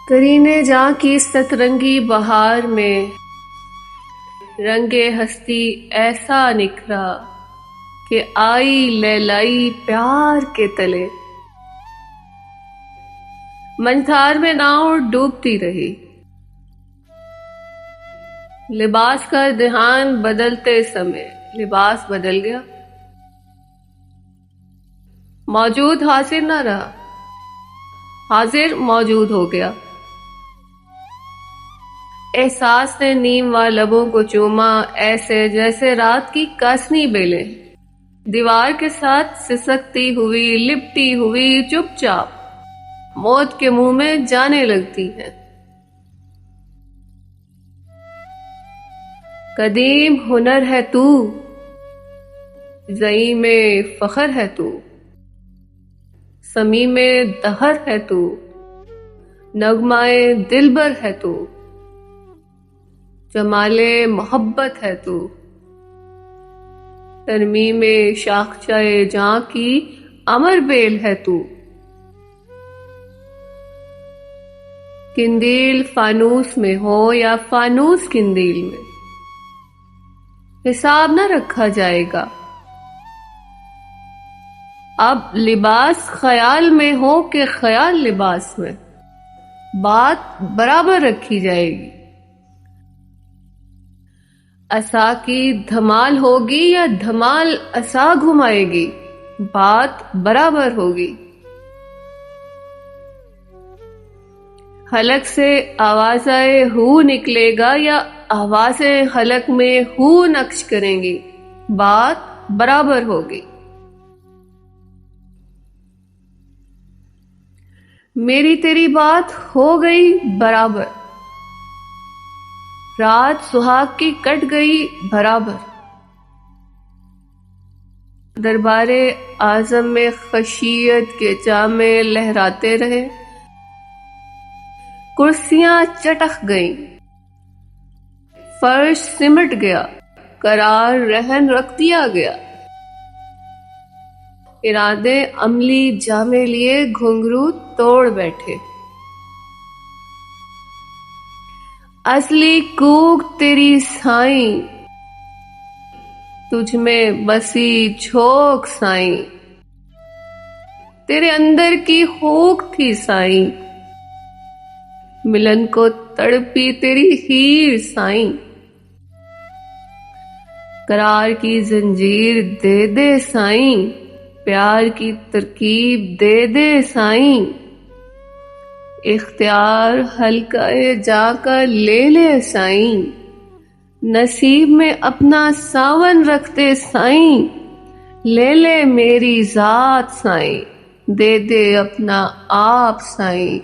کرینے جاں کی سترنگی بہار میں رنگ ہستی ایسا نکھرا کہ آئی لیلائی پیار کے تلے۔ منجھار میں ناؤ ڈوبتی رہی، لباس کا دھیان بدلتے سمے لباس بدل گیا، موجود حاضر نہ رہا، حاضر موجود ہو گیا۔ احساس نے نیم و لبوں کو چوما، ایسے جیسے رات کی کاسنی بیلیں دیوار کے ساتھ سسکتی ہوئی لپٹی ہوئی چپ چاپ موت کے منہ میں جانے لگتی ہیں۔ قدیم ہنر ہے تو، زعیم فخر ہے تو، صمیم دہر ہے تو، نغمائے دلبر ہے تو، جمال محبت ہے تو، ترمیم شاخچہ جاں کی امر بیل ہے تو۔ قندیل فانوس میں ہو یا فانوس قندیل میں، حساب نہ رکھا جائے گا۔ اب لباس خیال میں ہو کہ خیال لباس میں، بات برابر رکھی جائے گی۔ عصا کی دھمال ہوگی یا دھمال عصا گھمائے گی، بات برابر ہوگی۔ حلق سے آوازائے ہو نکلے گا یا آوازیں حلق میں ہو نقش کریں گی، بات برابر ہوگی۔ میری تیری بات ہو گئی برابر، رات سہاگ کی کٹ گئی برابر۔ دربار اعظم میں خشیت کے جامے لہراتے رہے، کرسیاں چٹک گئیں، فرش سمٹ گیا، قرار رہن رکھ دیا گیا۔ ارادے عملی جامے لیے گھنگرو توڑ بیٹھے، اصلی کوک تیری سائیں، تجھ میں بسی جھوک سائیں، تیرے اندر کی ہوک تھی سائیں، ملن کو تڑپی تیری ہیر سائیں۔ قرار کی زنجیر دے دے سائیں، پیار کی ترکیب دے دے سائیں، اختیار حلقہ جاں کا لے لے سائیں، نصیب میں اپنا ساون رکھ دے سائیں، لے لے میری ذات سائیں، دے دے اپنا آپ سائیں،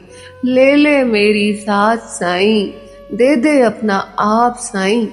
لے لے میری ذات سائیں، دے دے اپنا آپ سائیں۔